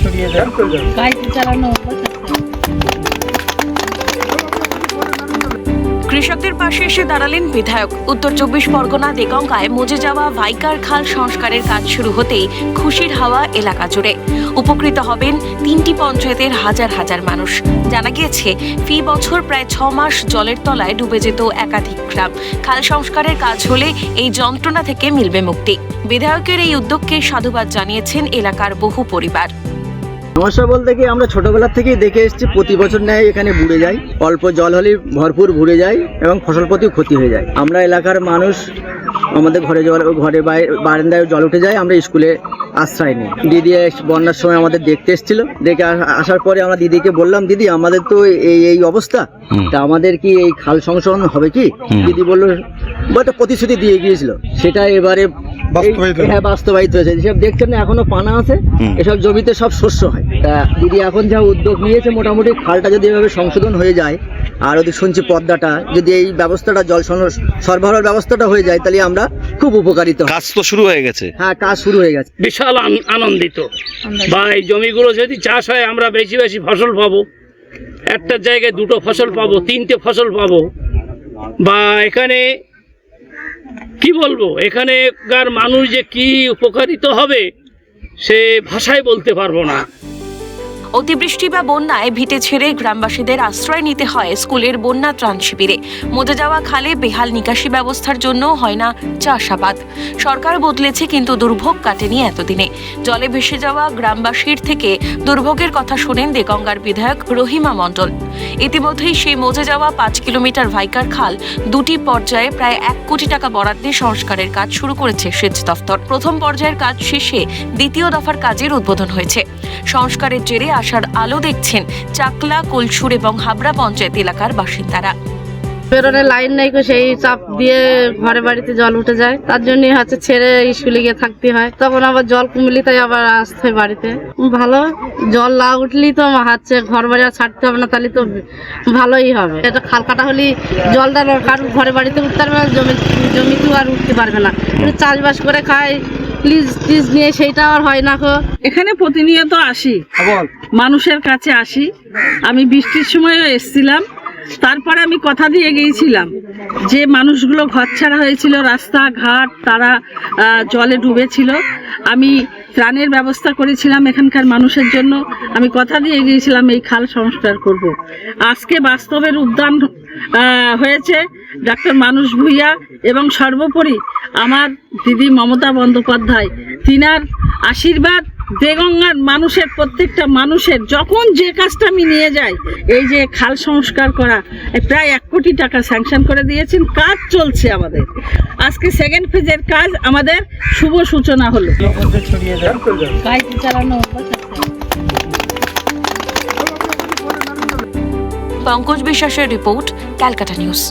ছড়িয়ে দেয় গাড়ি চালানো। কৃষকদের পাশে এসে দাঁড়ালেন বিধায়ক। উত্তর 24 পরগনা দেগঙ্গায় মজে যাওয়া ভাইকার খাল সংস্কারের কাজ শুরু হতেই খুশির হাওয়া এলাকা জুড়ে। উপকৃত হবেন 3টি পঞ্চায়েতের হাজার হাজার মানুষ। জানা গিয়েছে, ফি বছর প্রায় 6 মাস জলের তলায় ডুবে যেত একাধিক গ্রাম। খাল সংস্কারের কাজ হলে এই যন্ত্রণা থেকে মিলবে মুক্তি। বিধায়কের এই উদ্যোগকে সাধুবাদ জানিয়েছেন এলাকার বহু পরিবার। সমস্যা বলতে কি, আমরা ছোটবেলা থেকেই দেখে এসেছি প্রতি বছর ন্যায় এখানে বুড়ে যায়, অল্প জল হলে ভরপুর ভরে যায় এবং ফসল প্রতিও ক্ষতি হয়ে যায়। আমরা এলাকার মানুষ, আমাদের ঘরে বারান্দায় জল উঠে যায়, আমরা স্কুলে আশ্রয় নিই। দিদি বন্যার সময় আমাদের দেখতে এসেছিল, দেখে আসার পরে আমরা দিদিকে বললাম, দিদি আমাদের তো এই অবস্থা, তা আমাদের কি এই খাল সংশোধন হবে কি? দিদি বললো একটা প্রতিশ্রুতি দিয়ে গিয়েছিল, সেটা এবারে বাস্তবায়িত হয়েছে। যেসব দেখছেন না এখনো পানা আছে, এসব জমিতে সব শস্য হয়। তা দিদি এখন যা উদ্যোগ নিয়েছে, মোটামুটি খালটা যদি এভাবে সংশোধন হয়ে যায়, আর ওদের শুনছি পদ্মাটা যদি এই ব্যবস্থাটা জল সরবরাহের ব্যবস্থাটা হয়ে যায়, তাহলে আমরা খুব উপকারিত। কাজ তো শুরু হয়ে গেছে। হ্যাঁ, কাজ শুরু হয়ে গেছে। বিশাল আনন্দিত বা এই জমিগুলো যদি চাষ হয় আমরা বেশি বেশি ফসল পাবো, একটা জায়গায় 2টো ফসল পাবো, 3টে ফসল পাবো। বা এখানে কি বলবো, এখানেকার মানুষ যে কি উপকারিত হবে সে ভাষায় বলতে পারবো না। অতিবৃষ্টি বা বন্যায় ভিটে ছেড়ে গ্রামবাসীদের আশ্রয় নিতে হয় স্কুলের বন্যা ত্রাণ শিবিরে। মজে যাওয়া খালে বেহাল নিকাশি ব্যবস্থার জন্য হয় না চাষাবাদ। সরকার বদলেছে, কিন্তু দুর্ভোগ কাটেনি এতদিনে। জলে ভেসে যাওয়া গ্রামবাসীর থেকে দুর্ভোগের কথা শোনেন দেগঙ্গার বিধায়ক রহিমা মণ্ডল। ইতিমধ্যেই সেই মজে যাওয়া 5 কিলোমিটার ভাইকার খাল 2টি পর্যায়ে প্রায় 1 কোটি টাকা বরাদ্দে সংস্কারের কাজ শুরু করেছে সেচ দফতর। প্রথম পর্যায়ের কাজ শেষে দ্বিতীয় দফার কাজের উদ্বোধন হয়েছে। সংস্কারের জেরে আশার আলো দেখছেন চাকলা, কুলসুর এবং হাবড়া পঞ্চায়েত এলাকার বাসিন্দারা। বেরোনে লাইন নাই, সেই চাপ দিয়ে ঘরে বাড়িতে জল উঠে যায়, তার জন্য হচ্ছে ছেড়ে স্কুলে গিয়ে থাকতে হয়। তখন আবার জল কমলি তাই আবার আসতে হয় বাড়িতে। ভালো, জল না উঠলেই তো হচ্ছে ঘর বাড়ি আর ছাড়তে হবে না, তাহলে তো ভালোই হবে। এটা খাল কাটা হলে জলটা কারোর ঘরে বাড়িতে উঠতে পারবে না, জমিতেও আর উঠতে পারবে না। চাষবাস করে খায়, প্লিজ নিয়ে সেইটা আর হয় না। এখানে প্রতিনিয়ত আসি, মানুষের কাছে আসি। আমি বৃষ্টির সময়ও এসেছিলাম, তারপরে আমি কথা দিয়ে গিয়েছিলাম যে মানুষগুলো ঘর ছাড়া হয়েছিল, রাস্তাঘাট তারা জলে ডুবেছিল, আমি ত্রাণের ব্যবস্থা করেছিলাম এখানকার মানুষের জন্য। আমি কথা দিয়ে গিয়েছিলাম এই খাল সংস্কার করব। আজকে বাস্তবের উদ্যান হয়েছে ডাক্তার মানস ভূঁইয়া এবং সর্বোপরি আমার দিদি মমতা বন্দ্যোপাধ্যায়, তিনার আশীর্বাদ। দেগঙ্গার মানুষের, প্রত্যেকটা মানুষের, যখন যে কাজটা আমি নিয়ে যাই, এই যে খাল সংস্কার করা, প্রায় 1 কোটি টাকা স্যাংশন করে দিয়েছেন। কাজ চলছে আমাদের। আজকে সেকেন্ড ফেজের কাজ আমাদের শুভ সূচনা হলো। ছড়িয়ে দেয় গাড়ি চালানো। পঙ্কজ বিশ্বাসের রিপোর্ট, ক্যালকাটা নিউজ।